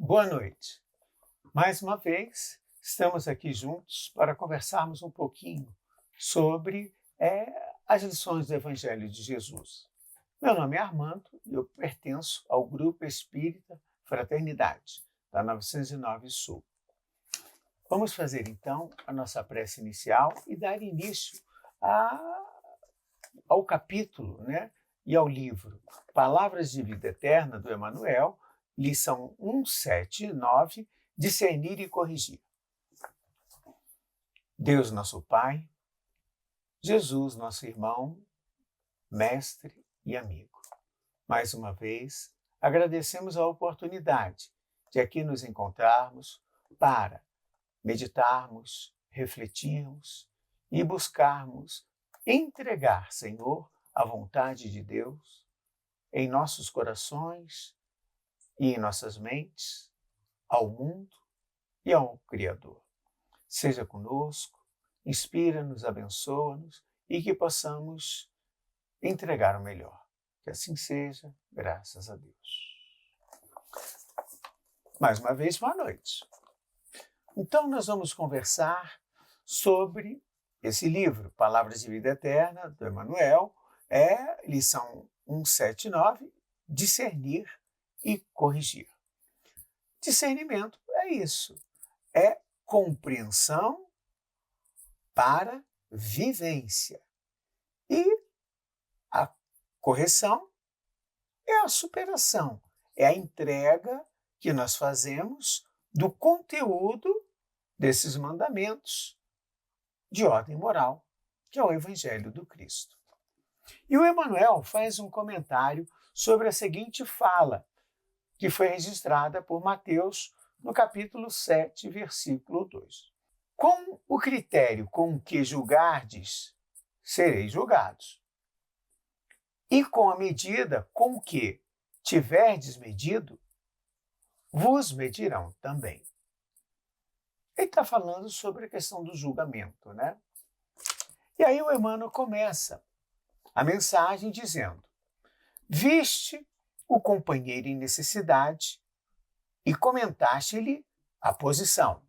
Boa noite. Mais uma vez, estamos aqui juntos para conversarmos um pouquinho sobre as lições do Evangelho de Jesus. Meu nome é Armando e eu pertenço ao Grupo Espírita Fraternidade, da 909 Sul. Vamos fazer então a nossa prece inicial e dar início ao capítulo, e ao livro Palavras de Vida Eterna, do Emmanuel, lição 1, 7 e 9, Discernir e Corrigir. Deus, nosso Pai, Jesus, nosso irmão, mestre e amigo. Mais uma vez, agradecemos a oportunidade de aqui nos encontrarmos para meditarmos, refletirmos e buscarmos entregar, Senhor, a vontade de Deus em nossos corações e em nossas mentes, ao mundo e ao Criador. Seja conosco, inspira-nos, abençoa-nos e que possamos entregar o melhor. Que assim seja, graças a Deus. Mais uma vez, boa noite. Então, nós vamos conversar sobre esse livro, Palavras de Vida Eterna, do Emmanuel, lição 1, 7 e 9, Discernir e Corrigir. Discernimento é isso, é compreensão para vivência. E a correção é a superação, é a entrega que nós fazemos do conteúdo desses mandamentos de ordem moral, que é o Evangelho do Cristo. E o Emmanuel faz um comentário sobre a seguinte fala, que foi registrada por Mateus no capítulo 7, versículo 2. Com o critério com que julgardes, sereis julgados. E com a medida com que tiverdes medido, vos medirão também. Ele está falando sobre a questão do julgamento, né? E aí o Emmanuel começa a mensagem dizendo: viste o companheiro em necessidade e comentaste-lhe a posição.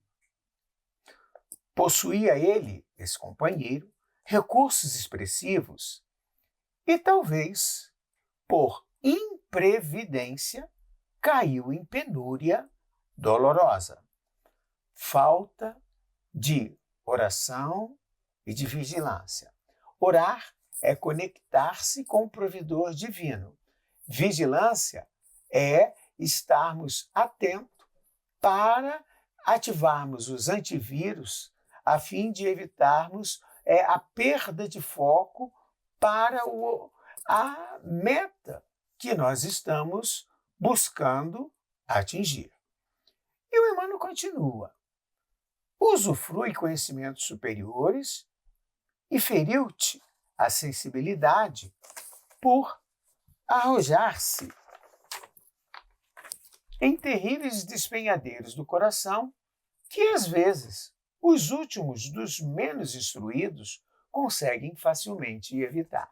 Possuía ele, esse companheiro, recursos expressivos e talvez, por imprevidência, caiu em penúria dolorosa. Falta de oração e de vigilância. Orar é conectar-se com o provedor divino. Vigilância é estarmos atentos para ativarmos os antivírus a fim de evitarmos a perda de foco para a meta que nós estamos buscando atingir. E o Emmanuel continua. Usufrui conhecimentos superiores e feriu-te a sensibilidade por arrojar-se em terríveis despenhadeiros do coração que, às vezes, os últimos dos menos instruídos conseguem facilmente evitar.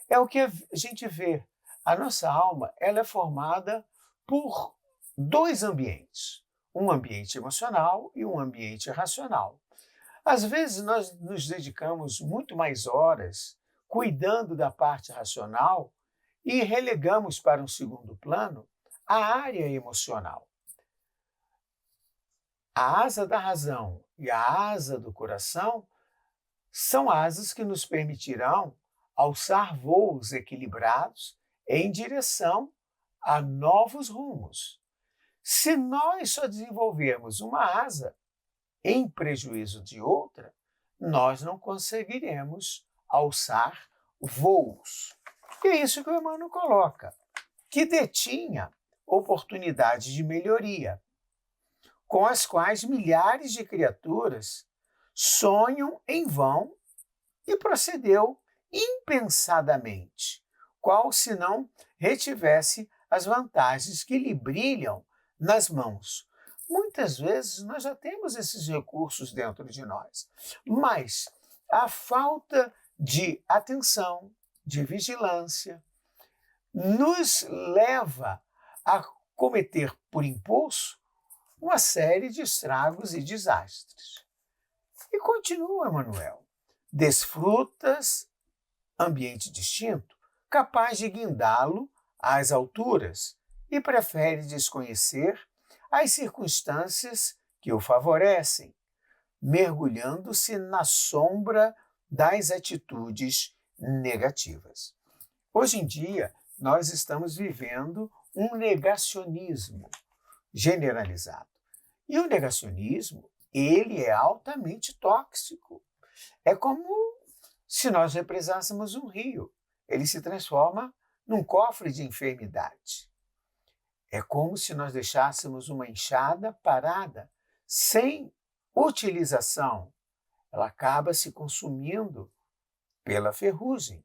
É o que a gente vê. A nossa alma ela é formada por dois ambientes, um ambiente emocional e um ambiente racional. Às vezes nós nos dedicamos muito mais horas cuidando da parte racional e relegamos para um segundo plano a área emocional. A asa da razão e a asa do coração são asas que nos permitirão alçar voos equilibrados em direção a novos rumos. Se nós só desenvolvermos uma asa em prejuízo de outra, nós não conseguiremos alçar voos. E é isso que o Emmanuel coloca, que detinha oportunidades de melhoria, com as quais milhares de criaturas sonham em vão e procedeu impensadamente, qual se não retivesse as vantagens que lhe brilham nas mãos. Muitas vezes nós já temos esses recursos dentro de nós, mas a falta de atenção, de vigilância, nos leva a cometer por impulso uma série de estragos e desastres. E continua Emmanuel: desfrutas ambiente distinto, capaz de guindá-lo às alturas, e prefere desconhecer as circunstâncias que o favorecem, mergulhando-se na sombra das atitudes negativas. Hoje em dia, nós estamos vivendo um negacionismo generalizado. E o negacionismo, ele é altamente tóxico. É como se nós represássemos um rio. Ele se transforma num cofre de enfermidade. É como se nós deixássemos uma enxada parada, sem utilização. Ela acaba se consumindo pela ferrugem.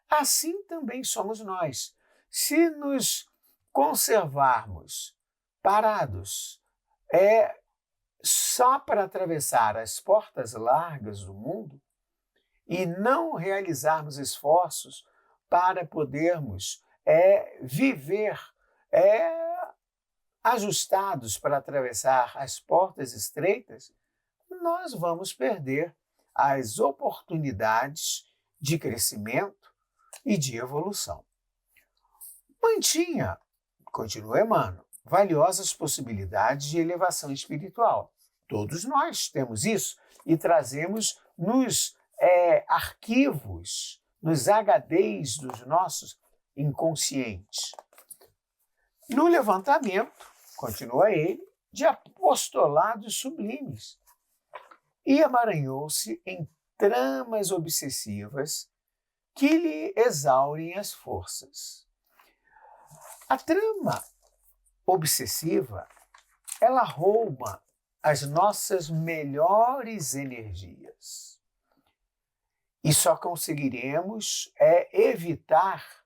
Assim também somos nós. Se nos conservarmos parados, só para atravessar as portas largas do mundo e não realizarmos esforços para podermos viver ajustados para atravessar as portas estreitas, nós vamos perder as oportunidades de crescimento e de evolução. Mantinha, continua Emmanuel, valiosas possibilidades de elevação espiritual. Todos nós temos isso e trazemos nos arquivos, nos HDs dos nossos inconscientes. No levantamento, continua ele, de apostolados sublimes, e emaranhou-se em tramas obsessivas que lhe exaurem as forças. A trama obsessiva, ela rouba as nossas melhores energias. E só conseguiremos evitar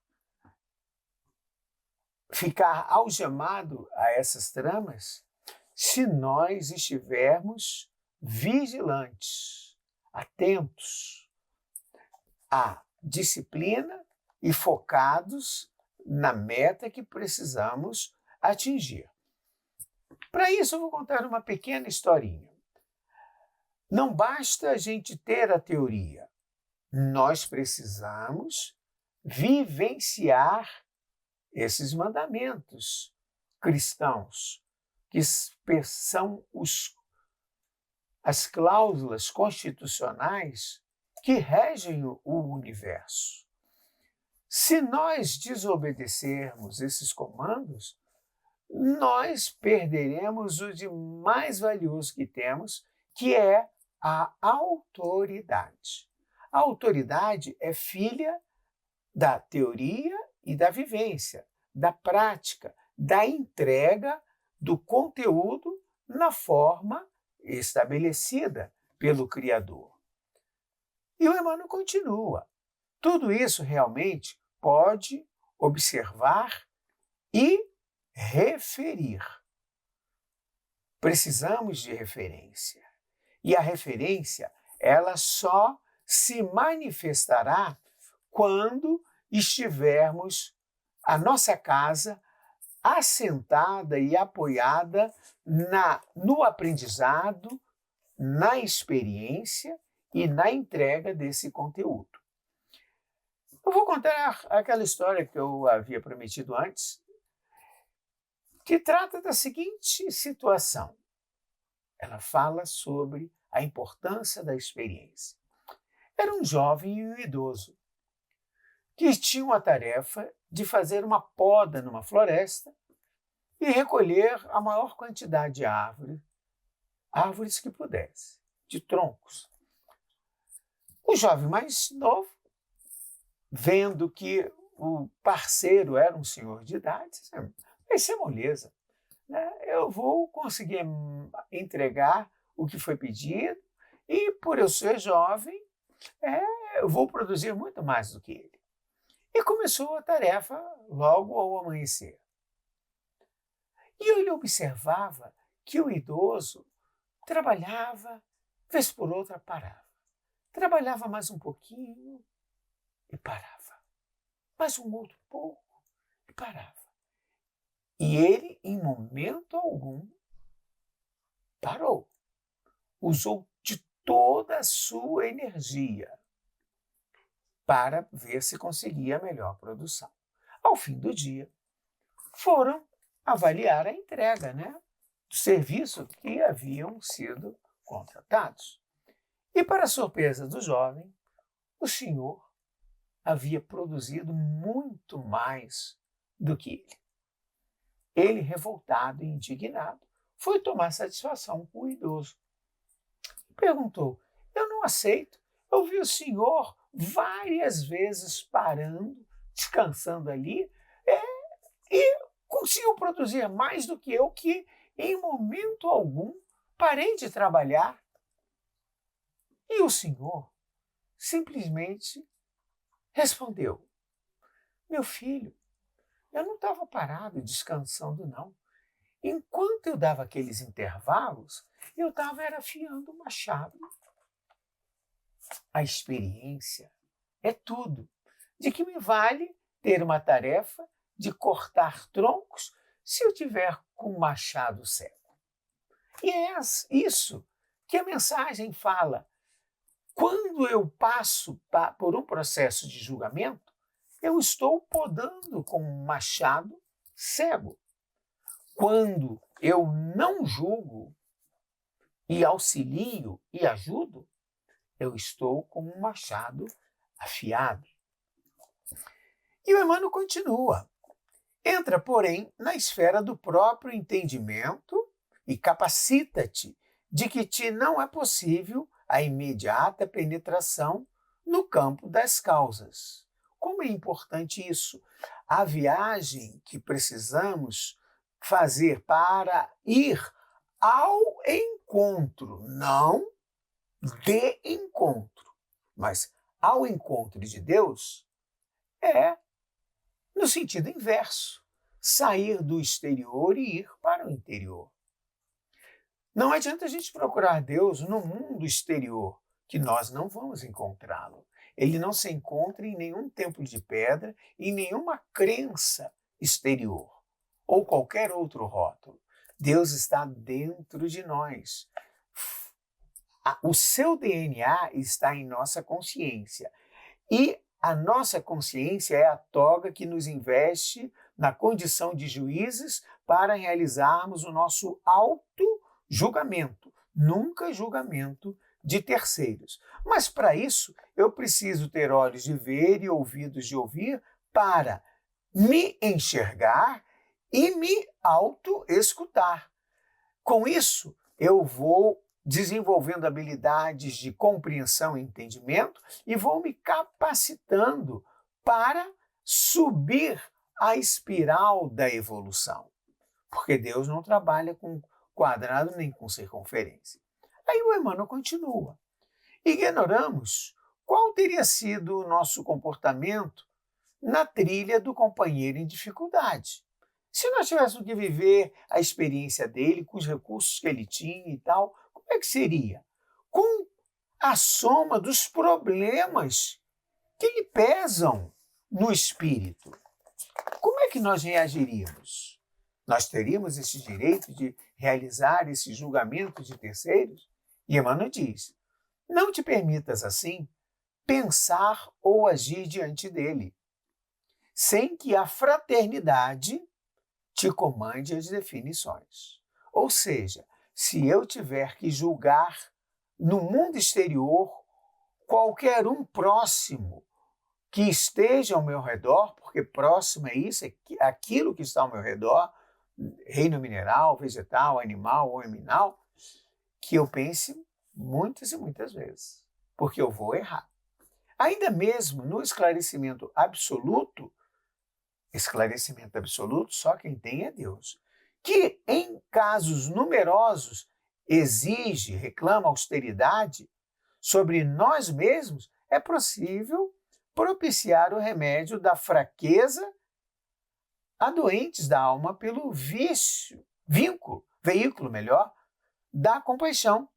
ficar algemado a essas tramas se nós estivermos vigilantes, atentos à disciplina e focados na meta que precisamos atingir. Para isso, eu vou contar uma pequena historinha. Não basta a gente ter a teoria, nós precisamos vivenciar esses mandamentos cristãos, que são as cláusulas constitucionais que regem o universo. Se nós desobedecermos esses comandos, nós perderemos o de mais valioso que temos, que é a autoridade. A autoridade é filha da teoria e da vivência, da prática, da entrega do conteúdo na forma estabelecida pelo Criador. E o Emmanuel continua. Tudo isso realmente pode observar e referir. Precisamos de referência. E a referência, ela só se manifestará quando estivermos a nossa casa assentada e apoiada no aprendizado, na experiência e na entrega desse conteúdo. Eu vou contar aquela história que eu havia prometido antes, que trata da seguinte situação. Ela fala sobre a importância da experiência. Era um jovem e um idoso que tinham a tarefa de fazer uma poda numa floresta e recolher a maior quantidade de árvores que pudesse, de troncos. O jovem mais novo, vendo que o parceiro era um senhor de idade, disse: vai ser moleza, né? Eu vou conseguir entregar o que foi pedido e, por eu ser jovem, eu vou produzir muito mais do que ele. E começou a tarefa logo ao amanhecer. E ele observava que o idoso trabalhava, vez por outra parava. Trabalhava mais um pouquinho e parava. Mais um outro pouco e parava. E ele, em momento algum, parou. Usou de toda a sua energia para ver se conseguia a melhor produção. Ao fim do dia, foram avaliar a entrega, do serviço que haviam sido contratados. E, para surpresa do jovem, o senhor havia produzido muito mais do que ele. Ele, revoltado e indignado, foi tomar satisfação com o idoso. Perguntou: eu não aceito. Eu vi o senhor várias vezes parando, descansando ali, e conseguiu produzir mais do que eu, que em momento algum parei de trabalhar. E o senhor simplesmente respondeu: meu filho, eu não estava parado descansando, não. Enquanto eu dava aqueles intervalos, eu estava afiando o machado. A experiência é tudo. De que me vale ter uma tarefa de cortar troncos se eu tiver com o machado cego? E é isso que a mensagem fala. Quando eu passo por um processo de julgamento, eu estou podando com um machado cego. Quando eu não julgo e auxilio e ajudo, eu estou com um machado afiado. E o Emmanuel continua. Entra, porém, na esfera do próprio entendimento e capacita-te de que te não é possível a imediata penetração no campo das causas. Como é importante isso? A viagem que precisamos fazer para ir ao encontro, não de encontro, mas ao encontro de Deus, é no sentido inverso, sair do exterior e ir para o interior. Não adianta a gente procurar Deus no mundo exterior, que nós não vamos encontrá-lo. Ele não se encontra em nenhum templo de pedra, em nenhuma crença exterior ou qualquer outro rótulo. Deus está dentro de nós. O seu DNA está em nossa consciência. E a nossa consciência é a toga que nos investe na condição de juízes para realizarmos o nosso auto-julgamento, nunca julgamento de terceiros. Mas para isso, eu preciso ter olhos de ver e ouvidos de ouvir para me enxergar e me auto-escutar. Com isso, eu vou desenvolvendo habilidades de compreensão e entendimento e vou me capacitando para subir a espiral da evolução. Porque Deus não trabalha com quadrado nem com circunferência. Aí o Emmanuel continua. Ignoramos qual teria sido o nosso comportamento na trilha do companheiro em dificuldade. Se nós tivéssemos que viver a experiência dele, com os recursos que ele tinha e tal, como é que seria? Com a soma dos problemas que lhe pesam no espírito. Como é que nós reagiríamos? Nós teríamos esse direito de realizar esse julgamento de terceiros? E Emmanuel diz, não te permitas assim pensar ou agir diante dele, sem que a fraternidade te comande as definições. Ou seja, se eu tiver que julgar no mundo exterior qualquer um próximo que esteja ao meu redor, porque próximo é isso, é aquilo que está ao meu redor, reino mineral, vegetal, animal ou aminal, que eu pense muitas e muitas vezes, porque eu vou errar. Ainda mesmo no esclarecimento absoluto só quem tem é Deus, que em casos numerosos exige, reclama austeridade sobre nós mesmos, é possível propiciar o remédio da fraqueza a doentes da alma pelo veículo da compaixão,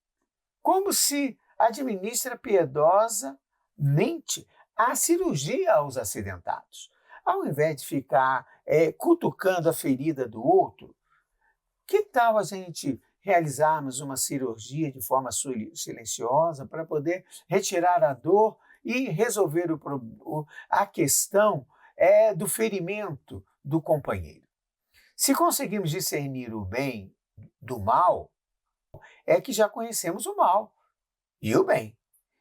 como se administra piedosamente a cirurgia aos acidentados. Ao invés de ficar cutucando a ferida do outro, que tal a gente realizarmos uma cirurgia de forma silenciosa para poder retirar a dor e resolver a questão do ferimento do companheiro? Se conseguimos discernir o bem do mal, é que já conhecemos o mal e o bem.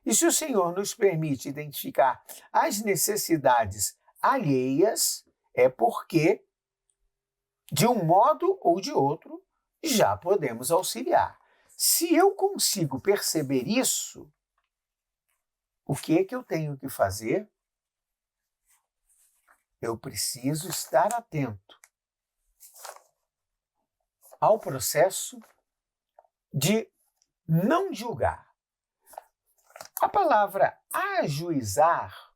E se o Senhor nos permite identificar as necessidades alheias, é porque, de um modo ou de outro, já podemos auxiliar. Se eu consigo perceber isso, o que é que eu tenho que fazer? Eu preciso estar atento ao processo de não julgar. A palavra ajuizar,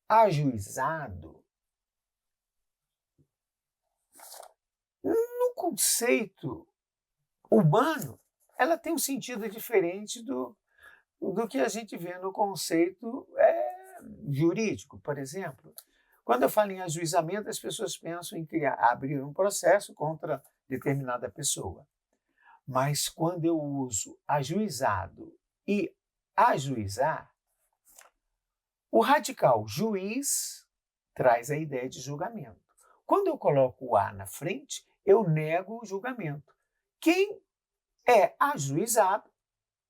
ajuizado, no conceito humano, ela tem um sentido diferente do que a gente vê no conceito jurídico, por exemplo. Quando eu falo em ajuizamento, as pessoas pensam em abrir um processo contra determinada pessoa. Mas quando eu uso ajuizado e ajuizar, o radical juiz traz a ideia de julgamento. Quando eu coloco o A na frente, eu nego o julgamento. Quem é ajuizado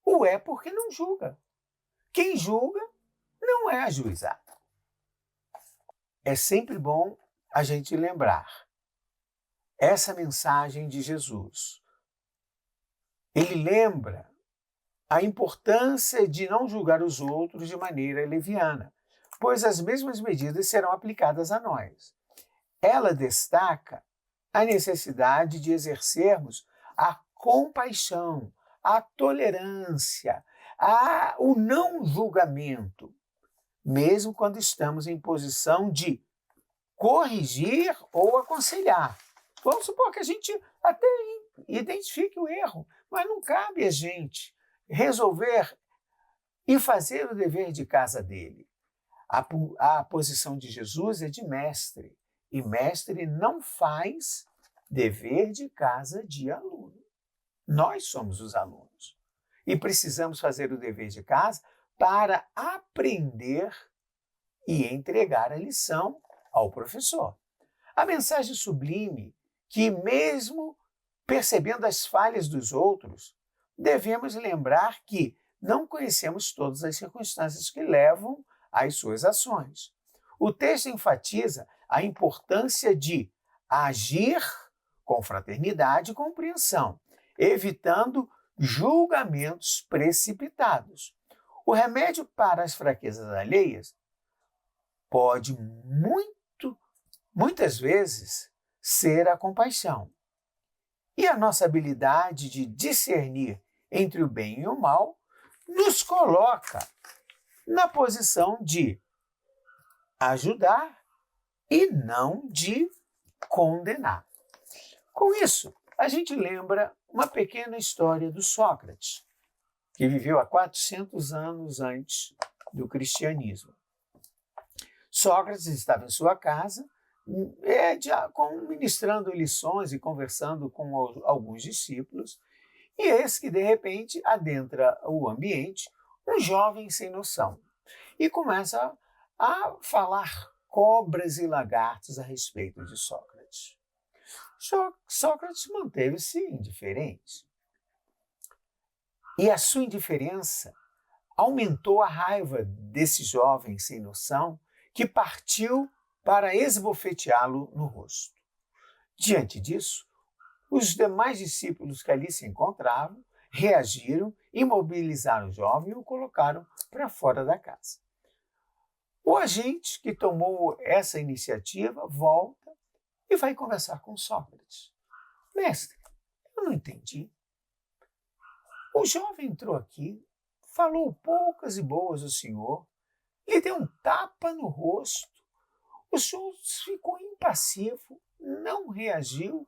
o é porque não julga. Quem julga não é ajuizado. É sempre bom a gente lembrar essa mensagem de Jesus. Ele lembra a importância de não julgar os outros de maneira leviana, pois as mesmas medidas serão aplicadas a nós. Ela destaca a necessidade de exercermos a compaixão, a tolerância, o não julgamento, mesmo quando estamos em posição de corrigir ou aconselhar. Vamos supor que a gente até identifique o erro, mas não cabe a gente resolver e fazer o dever de casa dele. A posição de Jesus é de mestre, e mestre não faz dever de casa de aluno. Nós somos os alunos e precisamos fazer o dever de casa para aprender e entregar a lição ao professor. A mensagem sublime que, mesmo percebendo as falhas dos outros, devemos lembrar que não conhecemos todas as circunstâncias que levam às suas ações. O texto enfatiza a importância de agir com fraternidade e compreensão, evitando julgamentos precipitados. O remédio para as fraquezas alheias pode muitas vezes ser a compaixão. E a nossa habilidade de discernir entre o bem e o mal nos coloca na posição de ajudar e não de condenar. Com isso, a gente lembra uma pequena história do Sócrates, que viveu há 400 anos antes do cristianismo. Sócrates estava em sua casa, ministrando lições e conversando com alguns discípulos, e eis que, de repente, adentra o ambiente um jovem sem noção e começa a falar cobras e lagartos a respeito de Sócrates. Sócrates manteve-se indiferente. E a sua indiferença aumentou a raiva desse jovem sem noção, que partiu para esbofeteá-lo no rosto. Diante disso, os demais discípulos que ali se encontravam reagiram, imobilizaram o jovem e o colocaram para fora da casa. O agente que tomou essa iniciativa volta e vai conversar com Sócrates. Mestre, eu não entendi. O jovem entrou aqui, falou poucas e boas ao senhor, lhe deu um tapa no rosto. O senhor ficou impassivo, não reagiu,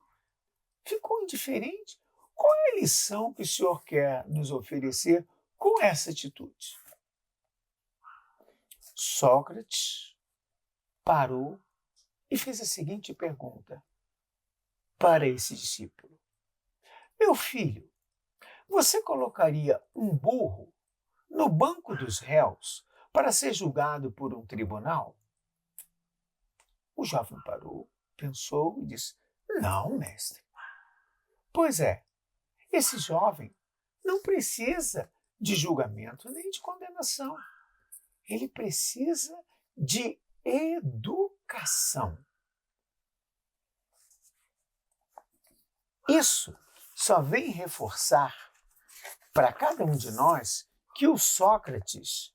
ficou indiferente. Qual é a lição que o senhor quer nos oferecer com essa atitude? Sócrates parou e fez a seguinte pergunta para esse discípulo: Meu filho, você colocaria um burro no banco dos réus para ser julgado por um tribunal? O jovem parou, pensou e disse: Não, mestre. Pois é, esse jovem não precisa de julgamento nem de condenação. Ele precisa de educação. Isso só vem reforçar para cada um de nós que o Sócrates,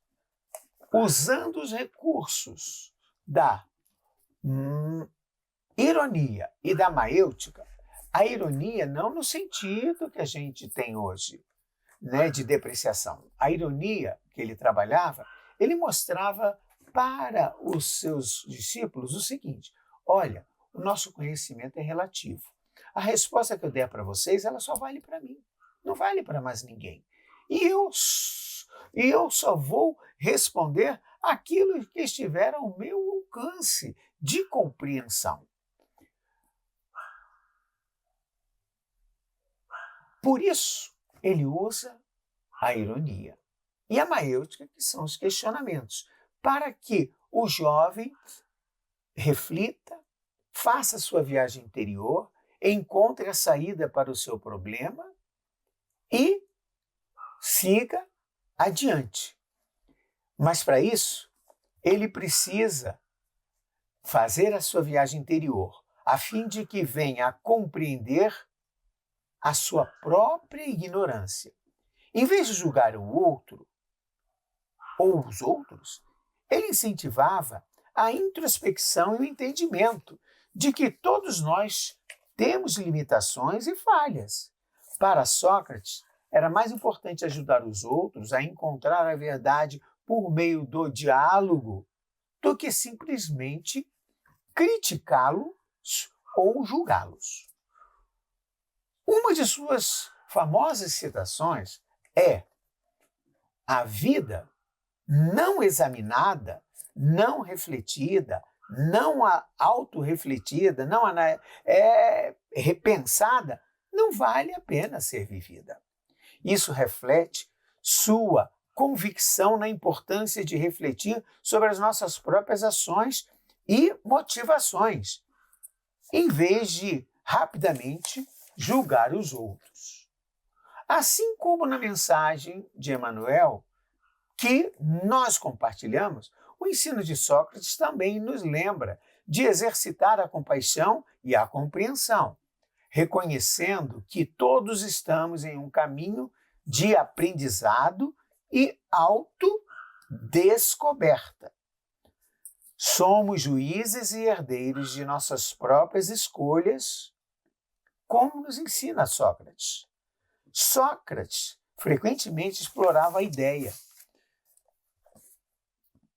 usando os recursos da ironia e da maêutica, a ironia não no sentido que a gente tem hoje, né, de depreciação. A ironia que ele trabalhava, ele mostrava para os seus discípulos o seguinte: olha, o nosso conhecimento é relativo. A resposta que eu der para vocês, ela só vale para mim, não vale para mais ninguém. E eu só vou responder aquilo que estiver ao meu alcance de compreensão. Por isso, ele usa a ironia e a maêutica, que são os questionamentos, para que o jovem reflita, faça sua viagem interior, encontre a saída para o seu problema e siga adiante. Mas para isso, ele precisa fazer a sua viagem interior, a fim de que venha a compreender a sua própria ignorância. Em vez de julgar o outro ou os outros, ele incentivava a introspecção e o entendimento de que todos nós temos limitações e falhas. Para Sócrates, era mais importante ajudar os outros a encontrar a verdade por meio do diálogo do que simplesmente criticá-los ou julgá-los. Uma de suas famosas citações é: a vida não examinada, não refletida, não autorrefletida, não repensada, não vale a pena ser vivida. Isso reflete sua convicção na importância de refletir sobre as nossas próprias ações e motivações, em vez de rapidamente julgar os outros. Assim como na mensagem de Emmanuel, que nós compartilhamos, o ensino de Sócrates também nos lembra de exercitar a compaixão e a compreensão, reconhecendo que todos estamos em um caminho de aprendizado e autodescoberta. Somos juízes e herdeiros de nossas próprias escolhas, como nos ensina Sócrates. Sócrates frequentemente explorava a ideia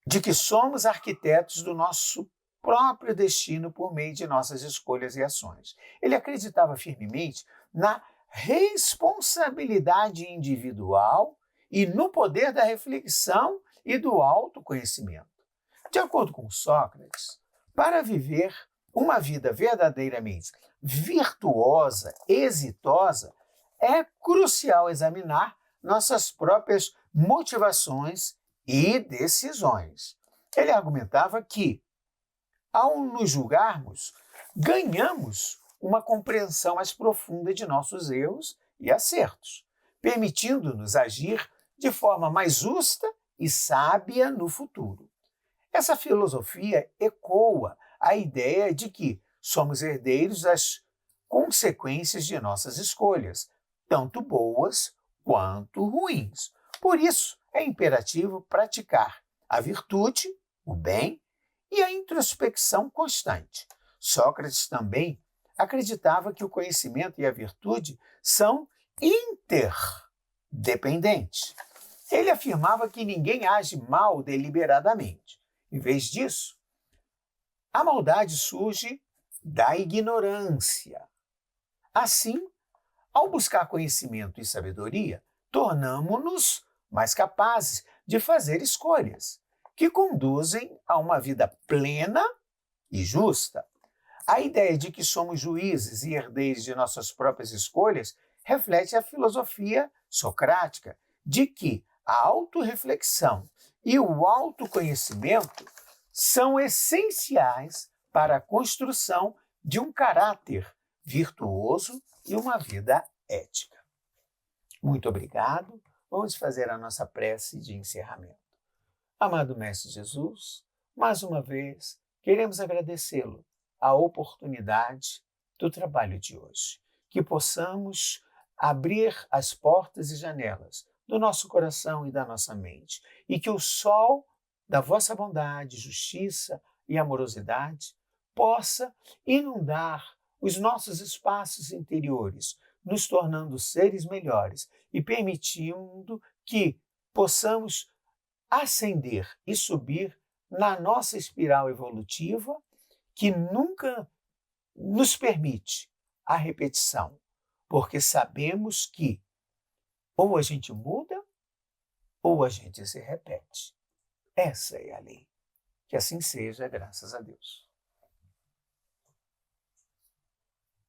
de que somos arquitetos do nosso próprio destino por meio de nossas escolhas e ações. Ele acreditava firmemente na responsabilidade individual e no poder da reflexão e do autoconhecimento. De acordo com Sócrates, para viver uma vida verdadeiramente virtuosa, exitosa, é crucial examinar nossas próprias motivações e decisões. Ele argumentava que, ao nos julgarmos, ganhamos uma compreensão mais profunda de nossos erros e acertos, permitindo-nos agir de forma mais justa e sábia no futuro. Essa filosofia ecoa a ideia de que somos herdeiros das consequências de nossas escolhas, tanto boas quanto ruins. Por isso, é imperativo praticar a virtude, o bem e a introspecção constante. Sócrates também acreditava que o conhecimento e a virtude são interdependentes. Ele afirmava que ninguém age mal deliberadamente. Em vez disso, a maldade surge da ignorância. Assim, ao buscar conhecimento e sabedoria, tornamo-nos mais capazes de fazer escolhas que conduzem a uma vida plena e justa. A ideia de que somos juízes e herdeiros de nossas próprias escolhas reflete a filosofia socrática de que a autorreflexão e o autoconhecimento são essenciais para a construção de um caráter virtuoso e uma vida ética. Muito obrigado. Vamos fazer a nossa prece de encerramento. Amado Mestre Jesus, mais uma vez queremos agradecê-lo a oportunidade do trabalho de hoje. Que possamos abrir as portas e janelas do nosso coração e da nossa mente e que o sol da vossa bondade, justiça e amorosidade possa inundar os nossos espaços interiores, nos tornando seres melhores e permitindo que possamos ascender e subir na nossa espiral evolutiva que nunca nos permite a repetição, porque sabemos que ou a gente muda ou a gente se repete. Essa é a lei. Que assim seja, graças a Deus.